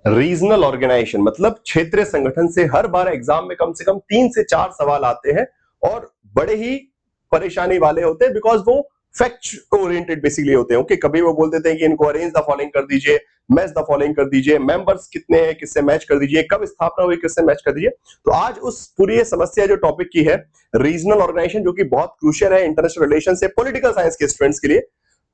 Regional organisation मतलब क्षेत्रीय संगठन से हर बार एग्जाम में कम से कम 3 से 4 सवाल आते हैं और बड़े ही परेशानी वाले होते हैं बिकॉज वो फैक्ट ओरिएंटेड बेसिकली होते हैं। ओके, कभी वो बोल देते हैं कि इनको अरेंज द फॉलोइंग कर दीजिए, मैच द फॉलोइंग कर दीजिए, मेंबर्स कितने हैं किससे मैच कर दीजिए, कब स्थापना हुई किससे मैच कर दीजिए। तो आज उस पूरी समस्या जो टॉपिक की है रीजनल ऑर्गेनाइजेशन, जो कि बहुत क्रूशियल है इंटरनेशनल रिलेशन से पॉलिटिकल साइंस के स्टूडेंट्स के लिए,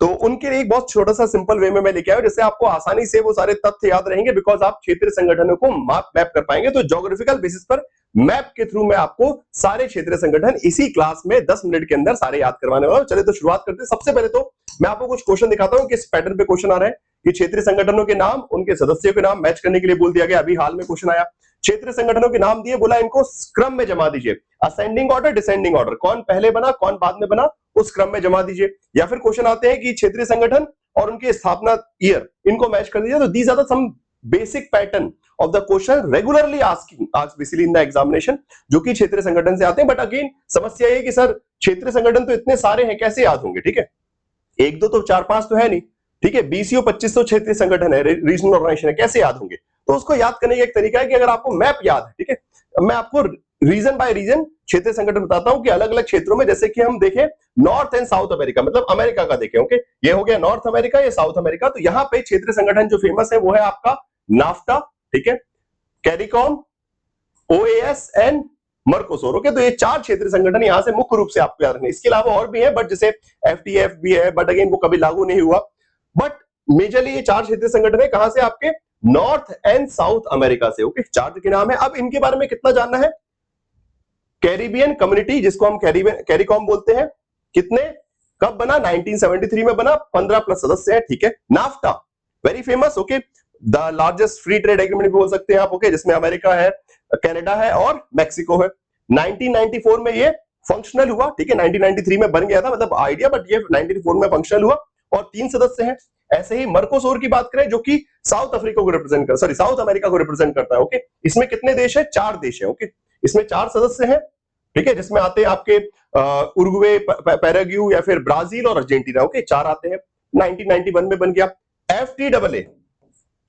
तो उनके लिए एक बहुत छोटा सा सिंपल वे में मैं लेके आया जिससे आपको आसानी से वो सारे तथ्य याद रहेंगे बिकॉज आप क्षेत्रीय संगठनों को मैप कर पाएंगे। तो ज्योग्राफिकल बेसिस पर मैप के थ्रू मैं आपको सारे क्षेत्रीय संगठन इसी क्लास में 10 मिनट के अंदर सारे याद करवाने वाला हूं। चलिए तो शुरुआत करते हैं। सबसे पहले तो मैं आपको कुछ क्वेश्चन दिखाता हूं, किस पैटर्न पे क्वेश्चन आ रहे हैं कि क्षेत्रीय संगठनों के नाम, उनके सदस्यों के नाम मैच करने के लिए बोल दिया गया। अभी हाल में क्वेश्चन आया, क्षेत्रीय संगठनों के नाम दिए, बोला इनको क्रम में जमा दीजिए, असेंडिंग ऑर्डर डिसेंडिंग ऑर्डर, कौन पहले बना कौन बाद में बना उस क्रम में जमा दीजिए। या फिर क्वेश्चन आते हैं कि क्षेत्रीय संगठन और उनके स्थापना ईयर इनको मैच कर दीजिए। तो these are the some basic pattern of the question regularly asking basically in the examination, जो कि क्षेत्रीय संगठन से आते हैं। बट अगेन समस्या ये कि सर क्षेत्रीय संगठन तो इतने सारे हैं, कैसे याद होंगे? ठीक है, एक दो तो 4-5 तो है नहीं, ठीक है, 20-25 क्षेत्रीय संगठन है, रीजनल ऑर्गेनाइजेशन है, कैसे याद होंगे? तो उसको याद करने का एक तरीका है कि अगर आपको मैप याद है, ठीक है, मैं आपको रीजन बाय रीजन क्षेत्रीय संगठन बताता हूं कि अलग अलग क्षेत्रों में, जैसे कि हम देखें नॉर्थ एंड साउथ अमेरिका, मतलब अमेरिका का देखें। ओके, ये हो गया नॉर्थ अमेरिका, ये साउथ अमेरिका। तो यहां पे क्षेत्रीय संगठन जो फेमस है वो है आपका नाफ्टा, ठीक है, कैरिकॉम, ओएएस एंड मर्कोसोर। ओके, तो ये 4 क्षेत्रीय संगठन यहां से मुख्य रूप से आपको याद रखने। इसके अलावा और भी है, बट जैसे एफटीएफ भी है, बट अगेन वो कभी लागू नहीं हुआ। बट मेजरली ये 4 क्षेत्रीय संगठन है, कहां से? आपके नॉर्थ एंड साउथ अमेरिका से। ओके, 4 के नाम है। अब इनके बारे में कितना जानना है? कैरिबियन कम्युनिटी, जिसको हम कैरिकॉम बोलते हैं, कितने कब बना? 1973 में बना, 15 प्लस सदस्य है, ठीक है। NAFTA very famous, okay, the largest free trade agreement भी बोल सकते हैं आप, ओके, जिसमें अमेरिका है, कनाडा है और मैक्सिको है। 1994 में ये फंक्शनल हुआ, ठीक है, 1993 में बन गया था मतलब आइडिया, बट ये 1994 में फंक्शनल हुआ और 3 सदस्य हैं। ऐसे ही मर्कोसोर की बात करें, जो कि साउथ अफ्रीका को रिप्रेजेंट कर सॉरी साउथ अमेरिका को रिप्रेजेंट करता है। ओके, इसमें कितने देश है? 4 देश है। ओके, इसमें 4 सदस्य हैं, ठीक है, जिसमें आते हैं आपके उरुग्वे, पैराग्वे या फिर ब्राजील और अर्जेंटीना। ओके, 4 आते हैं। 1991 में बन गया एफटीडब्ल्यूए,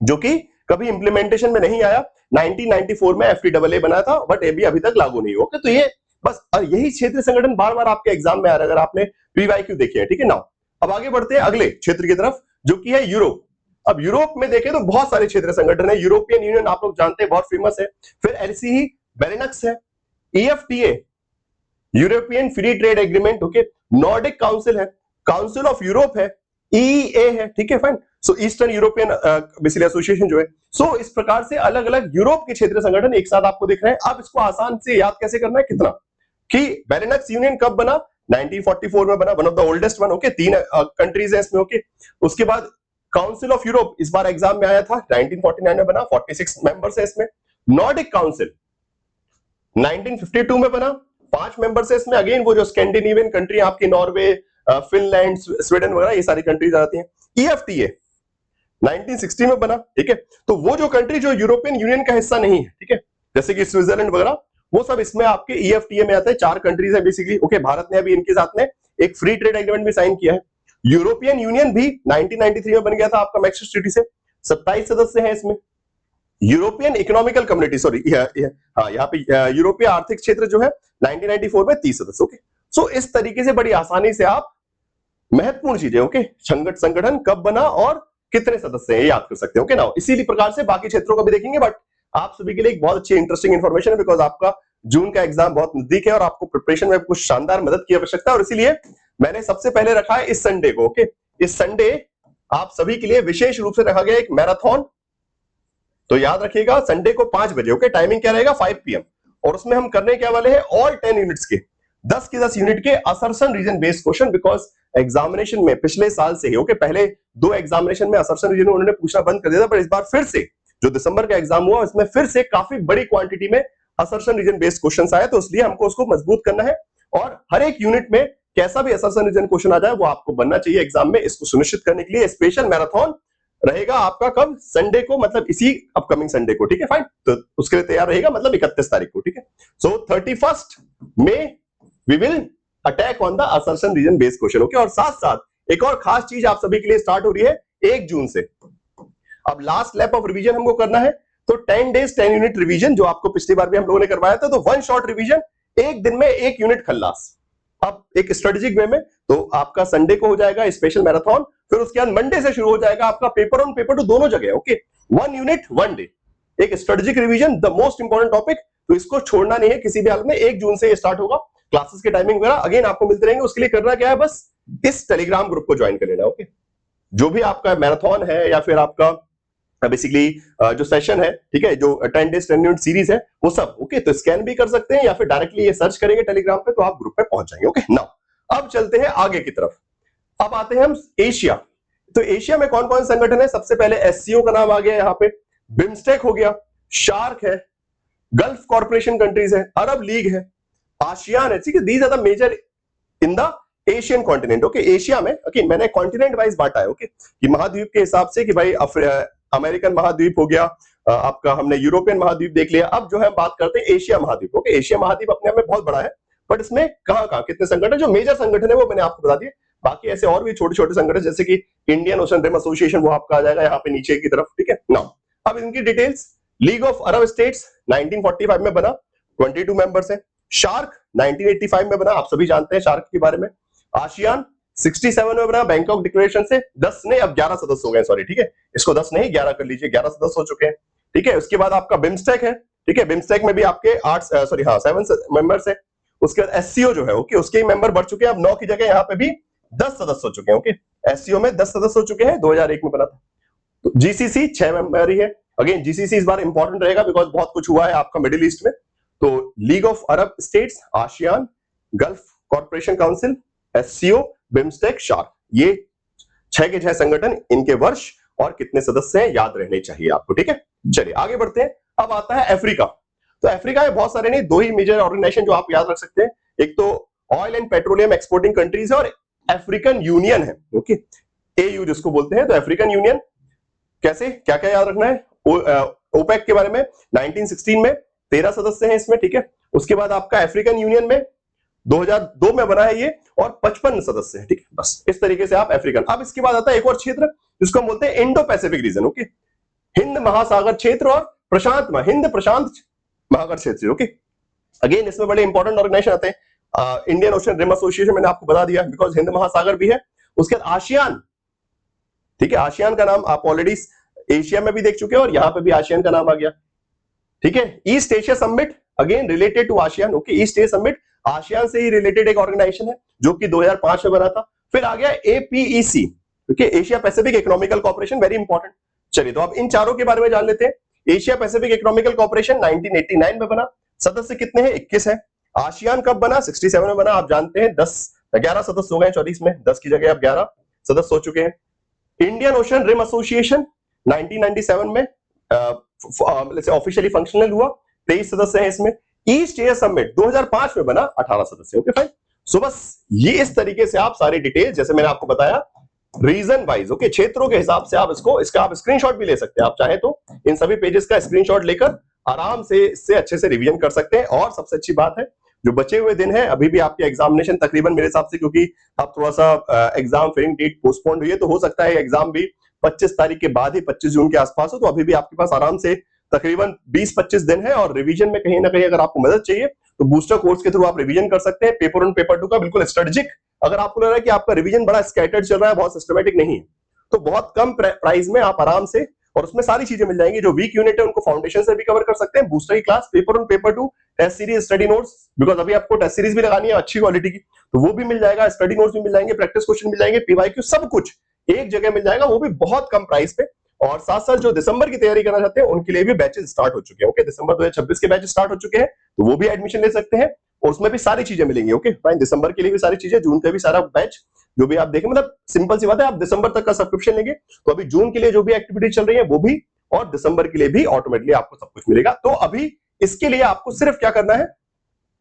जो कि कभी इंप्लीमेंटेशन में नहीं आया। 1994 में एफटीडब्ल्यूए बना था, बट ये भी अभी तक लागू नहीं हुआ। ओके, तो ये बस यही क्षेत्रीय संगठन बार बार आपके एग्जाम में आ रहा है, अगर आपने पीवाईक्यू देखे हैं, ठीक है। नाउ अब आगे बढ़ते हैं अगले क्षेत्र की तरफ, जो कि है यूरोप। अब यूरोप में देखें तो बहुत सारे क्षेत्रीय संगठन है। यूरोपियन यूनियन आप लोग जानते हैं, बहुत फेमस है। फिर एलसीई, बेरेनक्स है, EFTA, European free trade agreement, okay, Nordic council है, काउंसिल ऑफ यूरोप है, ईईए है, ठीक है, फाइन। सो ईस्टर्न यूरोपियन बेसिकली एसोसिएशन जो है। सो इस प्रकार से अलग अलग यूरोप के क्षेत्रीय संगठन एक साथ आपको दिख रहे हैं। अब इसको आसान से याद कैसे करना है? कितना कि बेरेनक्स यूनियन कब बना? 1944 में बना, one of the oldest one. Okay, 3 countries है इसमें। ओके, उसके बाद काउंसिल ऑफ यूरोप इस बार एग्जाम में आया था, 1949 में बना, 46 मेंबर्स है इसमें। नॉर्डिक काउंसिल 1952 में बना, 5 मेंबर्स है इसमें। अगेन वो जो स्कैंडिनेवियन कंट्री आपकी, नॉर्वे, फिनलैंड, स्वीडन वगैरह, ये सारी कंट्रीज आती हैं। ईएफटीए 1960 में बना, ठीक है। तो वो जो कंट्री जो यूरोपियन यूनियन का हिस्सा नहीं है, ठीक है, जैसे कि स्विट्जरलैंड वगैरह, वो सब इसमें आपके ईएफटीए में आते हैं। 4 कंट्रीज है बेसिकली। ओके, भारत ने अभी इनके साथ में एक फ्री ट्रेड एग्रीमेंट भी साइन किया है। यूरोपियन यूनियन भी 1993 में बन गया था आपका मैक्सिको ट्रीटी से, 27 सदस्य हैं इसमें। यूरोपियन इकोनॉमिकल कम्युनिटी, सॉरी हाँ, यहाँ पे यूरोपीय आर्थिक क्षेत्र जो है 1994 में 30 सदस्य। ओके, सो इस तरीके से बड़ी आसानी से आप महत्वपूर्ण चीजें, ओके, संगठन कब बना और कितने सदस्य हैं याद कर सकते हैं। ओके, नाउ इसी प्रकार से बाकी क्षेत्रों को भी देखेंगे, बट आप सभी के लिए एक बहुत अच्छी इंटरेस्टिंग इंफॉर्मेशन है बिकॉज आपका जून का एग्जाम बहुत नजदीक है और आपको प्रिपरेशन में कुछ शानदार मदद की आवश्यकता है, और इसीलिए मैंने सबसे पहले रखा है इस संडे को। ओके, इस संडे आप सभी के लिए विशेष रूप से रखा गया एक मैराथन। तो याद रखिएगा संडे को 5 बजे। ओके, टाइमिंग क्या रहेगा? 5 PM, और उसमें हम करने क्या वाले हैं? ऑल 10 यूनिट्स के 10 के 10 यूनिट के assertion reason based question, because examination में पिछले साल से ही, ओके, पहले 2 एग्जामिनेशन में असर्शन रीजन उन्होंने पूछना बंद कर दिया था, पर इस बार फिर से जो दिसंबर का एग्जाम हुआ उसमें फिर से काफी बड़ी क्वांटिटी में असर्शन रीजन बेस्ड क्वेश्चंस आए, तो इसलिए हमको उसको मजबूत करना है और हर एक यूनिट में कैसा भी असर्शन रीजन क्वेश्चन आ जाए वो आपको बनना चाहिए एग्जाम में। इसको सुनिश्चित करने के लिए स्पेशल मैराथन रहेगा आपका कब? संडे को, मतलब इसी अपकमिंग संडे को, ठीक है, फाइन। तो उसके लिए तैयार रहेगा, मतलब 31 तारीख को, ठीक है। So 31 May we will attack on the assertion reason based question. Okay, और साथ साथ एक और खास चीज आप सभी के लिए स्टार्ट हो रही है 1 जून से। अब लास्ट लैप ऑफ रिवीजन हमको करना है, तो 10 डेज 10 यूनिट रिवीजन, जो आपको पिछली बार भी हम लोगों ने करवाया था। तो वन शॉर्ट रिवीजन, एक दिन में 1 यूनिट खल्लास। अब एक स्ट्रेटेजिक वे में, तो आपका संडे को हो जाएगा स्पेशल मैराथन, फिर उसके बाद मंडे से शुरू हो जाएगा आपका पेपर ऑन पेपर टू दोनों जगह। ओके, 1 यूनिट 1 डे, एक strategic revision, the most important topic, तो इसको छोड़ना नहीं है किसी भी हालत में। 1 जून से ये स्टार्ट होगा, क्लासेस के टाइमिंग वगैरह अगेन आपको मिलते रहेंगे। उसके लिए करना क्या है, बस इस टेलीग्राम ग्रुप को ज्वाइन कर लेना। ओके, जो भी आपका मैराथन है या फिर आपका बेसिकली जो सेशन है, ठीक है, जो 10 डेज 10 यूनिट सीरीज है, वो सब ओके, तो स्कैन भी कर सकते हैं या फिर डायरेक्टली ये सर्च करेंगे टेलीग्राम पे, तो आप ग्रुप पे पहुंच जाएंगे। ओके, नाउ अब चलते हैं आगे की तरफ। अब आते हैं हम एशिया। तो एशिया में कौन कौन संगठन है? सबसे पहले एससीओ का नाम आ गया यहाँ पे, बिम्स्टेक हो गया, शार्क है, गल्फ कॉर्पोरेशन कंट्रीज है, अरब लीग है, आसियान है। ठीक है, these are the major in the Asian continent. Okay, Asia में ओके, मैंने कॉन्टिनेंट वाइज बांटा है। ओके, कि महाद्वीप के हिसाब से, कि भाई अमेरिकन महाद्वीप हो गया, आपका हमने यूरोपियन महाद्वीप देख लिया। अब जो है बात करते हैं एशिया महाद्वीप। ओके, एशिया महाद्वीप अपने आप में बहुत बड़ा है, बट इसमें कहां कितने संगठन, जो मेजर संगठन है वो मैंने आपको बता दिए। बाकी ऐसे और भी छोटे छोटे संगठन, जैसे कि इंडियन ओशन रिम एसोसिएशन, वो आपका आ जाएगा यहाँ पे नीचे की तरफ। ठीक है, नाउ अब इनकी details. League of Arab states 1945 में बना, 22 मेंबर्स है। शार्क 1985 में बना, आप सभी जानते हैं शार्क के बारे में। आसियान 67 में बना, बैंकॉक डिक्लेरेशन से 10 ने, अब 11 सदस्य हो गए, सॉरी, ठीक है, इसको 10 नहीं 11 कर लीजिए, 11 सदस्य हो चुके हैं। ठीक है, उसके बाद आपका बिम्स्टेक है। ठीक है, बिम्स्टेक में भी आपके 7 मेंबर्स है। उसके बाद एससीओ जो है, ओके, उसके मेंबर बढ़ चुके हैं, अब 9 की जगह यहाँ पे भी 10 सदस्य हो चुके हैं। ओके, एससीओ में 10 सदस्य हो चुके हैं, 2001 में बना था। तो जीसीसी 6 मेंबर ही है। अगेन जीसीसी इस बार इंपॉर्टेंट रहेगा, बिकॉज बहुत कुछ हुआ है आपका मिडिल ईस्ट में। तो league of Arab states, ASEAN, gulf corporation council, SCO, BIMSTEC, shark, ये 6 के 6 संगठन, इनके वर्ष और कितने सदस्य हैं याद रहने चाहिए आपको। ठीक है, चलिए आगे बढ़ते हैं। अब आता है अफ्रीका। तो अफ्रीका में बहुत सारे नहीं, 2 ही मेजर ऑर्गेनाइजेशन जो आप याद रख सकते हैं। एक तो oil and petroleum exporting countries है, और अफ्रीकन यूनियन है। ओके, एयू जिसको बोलते हैं। तो अफ्रीकन यूनियन कैसे, क्या क्या याद रखना है? ओपेक के बारे में 1916 में 13 सदस्य हैं इसमें। ठीक है, उसके बाद आपका अफ्रीकन यूनियन में 2002 में बना है ये, और 55 सदस्य हैं। ठीक है, बस इस तरीके से आप अफ्रीकन। अब इसके बाद आता है एक और क्षेत्र जिसको हम बोलते हैं Indo Pacific region. Okay, Hind महासागर क्षेत्र और हिंद प्रशांत महासागर क्षेत्र। ओके, अगेन इसमें बड़े इंपॉर्टेंट ऑर्गेनाइजेशन आते हैं। इंडियन ओशन रिम एसोसिएशन मैंने आपको बता दिया, बिकॉज हिंद महासागर भी है। उसके बाद आसियान, ठीक है, आसियान का नाम आप ऑलरेडी एशिया में भी देख चुके हैं, और यहां पे भी आसियान का नाम आ गया। ठीक है, East Asia summit, again related to ASEAN. Okay, East Asia summit ASEAN से ही रिलेटेड एक ऑर्गेनाइजेशन है, जो कि 2005 में बना था। फिर आ गया APEC, okay, Asia Pacific economical corporation, very important. चलिए, तो अब इन चारों के बारे में जान लेते हैं। एशिया पैसिफिक इकोनॉमिकल कॉर्पोरेशन 1989 में बना, सदस्य कितने हैं? 21 है। आसियान कब बना? 67 में बना, आप जानते हैं। 11 सदस्य हो गए 24 में, 10 की जगह अब 11 सदस्य हो चुके हैं। इंडियन ओशन रिम एसोसिएशन 1997 में ऑफिशियली फंक्शनल हुआ, 23 सदस्य हैं इसमें। ईस्ट एशिया समिट 2005 में बना, 18 सदस्य। Okay fine. सो बस ये इस तरीके से आप सारी डिटेल, जैसे मैंने आपको बताया, रीजन वाइज, ओके, क्षेत्रों के हिसाब से आप इसका आप स्क्रीनशॉट भी ले सकते हैं। आप चाहे तो इन सभी पेजेस का स्क्रीनशॉट लेकर आराम से इससे अच्छे से रिवीजन कर सकते हैं। और सबसे अच्छी बात है, जो बचे हुए दिन है, अभी भी आपके एग्जामिनेशन तकरीबन मेरे हिसाब से, क्योंकि अब थोड़ा सा एग्जाम फेयरिंग डेट पोस्टपोन्ड हुई है, तो हो सकता है एग्जाम भी 25 तारीख के बाद ही 25 जून के आसपास हो। तो अभी भी आपके पास आराम से तकरीबन 20-25 दिन है। और रिवीजन में कहीं ना कहीं अगर आपको मदद चाहिए, तो बूस्टर कोर्स के थ्रू आप रिवीजन कर सकते हैं। पेपर 1 पेपर 2 का बिल्कुल स्ट्रेटेजिक। अगर आपको लग रहा है कि आपका रिवीजन बड़ा स्कैटर्ड चल रहा है, बहुत सिस्टमैटिक नहीं है, तो बहुत कम प्राइस में आप आराम से, और उसमें सारी चीजें मिल जाएंगी। जो वीक यूनिट है उनको फाउंडेशन से भी कवर कर सकते हैं, बूस्टर की class, paper 1 paper 2, test series, study notes, because अभी आपको टेस्ट सीरीज भी लगानी है अच्छी क्वालिटी की, तो वो भी मिल जाएगा, स्टडी नोट्स भी मिल जाएंगे, प्रैक्टिस क्वेश्चन मिल जाएंगे, पीवाईक्यू, सब कुछ एक जगह मिल जाएगा, वो भी बहुत कम प्राइस पे। और साथ साथ जो दिसंबर की तैयारी करना चाहते हैं, उनके लिए भी बैचेस स्टार्ट हो चुके हैं। ओके, दिसंबर 2026 के बैच स्टार्ट हो चुके हैं, तो वो भी एडमिशन ले सकते हैं, और उसमें भी सारी चीजें मिलेंगी। ओके फाइन, दिसंबर के लिए भी सारी चीजें, जून का भी सारा बैच जो भी आप देखें, मतलब सिंपल सी बात है, आप दिसंबर तक का सब्सक्रिप्शन लेंगे तो अभी जून के लिए जो भी एक्टिविटी चल रही है वो भी, और दिसंबर के लिए भी ऑटोमेटिकली आपको सब कुछ मिलेगा। तो अभी इसके लिए आपको सिर्फ क्या करना है,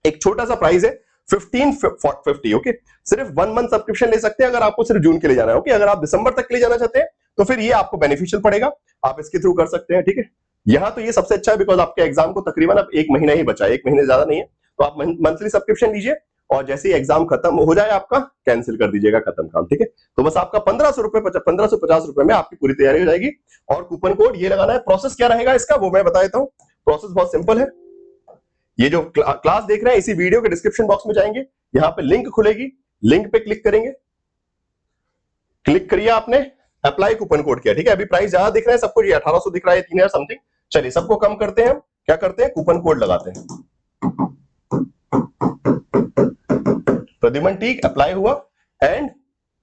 एक छोटा सा प्राइस है 1550। ओके, सिर्फ 1 मंथ सब्सक्रिप्शन ले सकते हैं अगर आपको सिर्फ जून के लिए जाना है। ओके, अगर आप दिसंबर तक के लिए जाना चाहते हैं तो फिर ये आपको बेनिफिशियल पड़ेगा, आप इसके थ्रू कर सकते हैं। ठीक है, यहां तो ये सबसे अच्छा है, बिकॉज आपके एग्जाम को तकरीबन अब 1 महीना ही बचा है, 1 महीने ज्यादा नहीं है, तो आप मंथली सब्सक्रिप्शन लीजिए और जैसे ही एग्जाम खत्म हो जाए आपका कैंसिल कर दीजिएगा, खत्म काम, ठीक है। तो बस आपका 1550 रुपए में आपकी पूरी तैयारी हो जाएगी। और कूपन कोड ये लगाना है। प्रोसेस क्या रहेगा इसका वो मैं बता देता हूं। प्रोसेस बहुत सिंपल है। ये जो क्लास देख रहे हैं इसी वीडियो के डिस्क्रिप्शन बॉक्स में जाएंगे, यहां पे लिंक खुलेगी, लिंक पे क्लिक करेंगे, क्लिक करिए आपने, अप्लाई कूपन कोड किया, ठीक है। अभी प्राइस ज्यादा दिख रहा है सबको, ये 1800 दिख रहा है, 3000 समथिंग। चलिए सबको कम करते हैं, हम क्या करते हैं, कूपन कोड लगाते हैं। प्रद्युमन ठीक, अप्लाई हुआ एंड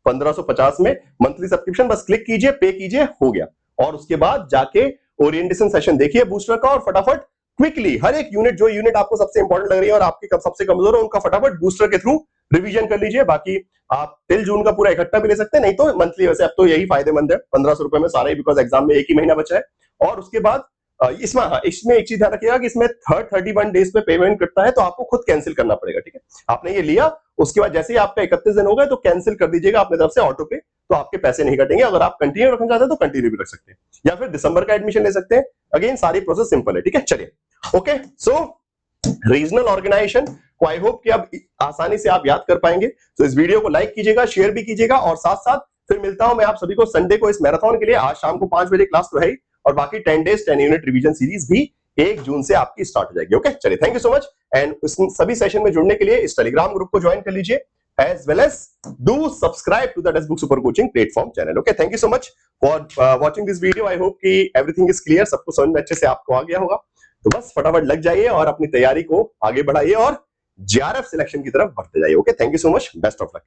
1550 में मंथली सब्सक्रिप्शन, बस क्लिक कीजिए, पे कीजिए, हो गया। और उसके बाद जाके ओरिएंटेशन सेशन देखिए बूस्टर का, और फटाफट क्विकली हर एक यूनिट, जो यूनिट आपको सबसे इंपॉर्टेंट लग रही है और आपकी सबसे कमजोर है, उनका फटाफट बूस्टर के थ्रू रिवीजन कर लीजिए। बाकी आप टिल जून का पूरा इकट्ठा भी ले सकते हैं, नहीं तो मंथली, वैसे अब तो यही फायदेमंद है 1500 रुपए में सारे, बिकॉज एग्जाम में एक ही महीना बचा है। और उसके बाद इसमें इसमें एक चीज ध्यान रखिएगा कि इसमें 31 डेज पे पेमेंट करता है, तो आपको खुद कैंसिल करना पड़ेगा, ठीक है। आपने ये लिया, उसके बाद जैसे ही आपका 31 दिन हो गए तो कैंसिल कर दीजिएगा अपने तरफ से ऑटो पे, तो आपके पैसे नहीं कटेंगे। अगर आप कंटिन्यू रखना चाहते हैं तो कंटिन्यू भी रख सकते हैं, या फिर दिसंबर का एडमिशन ले सकते हैं। अगेन सारी प्रोसेस सिंपल है, ठीक है। चलिए ओके, सो रीजनल ऑर्गेनाइजेशन को आई होप कि अब आसानी से आप याद कर पाएंगे। तो इस वीडियो को लाइक कीजिएगा, शेयर भी कीजिएगा, और साथ साथ फिर मिलता हूं मैं आप सभी को संडे को इस मैराथन के लिए। आज शाम को 5 बजे क्लास तो है ही, और बाकी 10 डेज 10 यूनिट रिवीजन सीरीज भी 1 जून से आपकी स्टार्ट हो जाएगी। ओके, चलिए, thank you so much. And इस सभी सेशन में जुड़ने के लिए इस टेलीग्राम ग्रुप को ज्वाइन कर लीजिए, as well as do subscribe to the Textbook Super Coaching platform channel. Okay, thank you so much for watching this video. I hope कि everything is clear, सबको समझ में अच्छे से आपको आ गया होगा। तो बस फटाफट लग जाइए और अपनी तैयारी को आगे बढ़ाइए और JRF सिलेक्शन की तरफ बढ़ते जाइए। Okay, thank you so much, best of luck.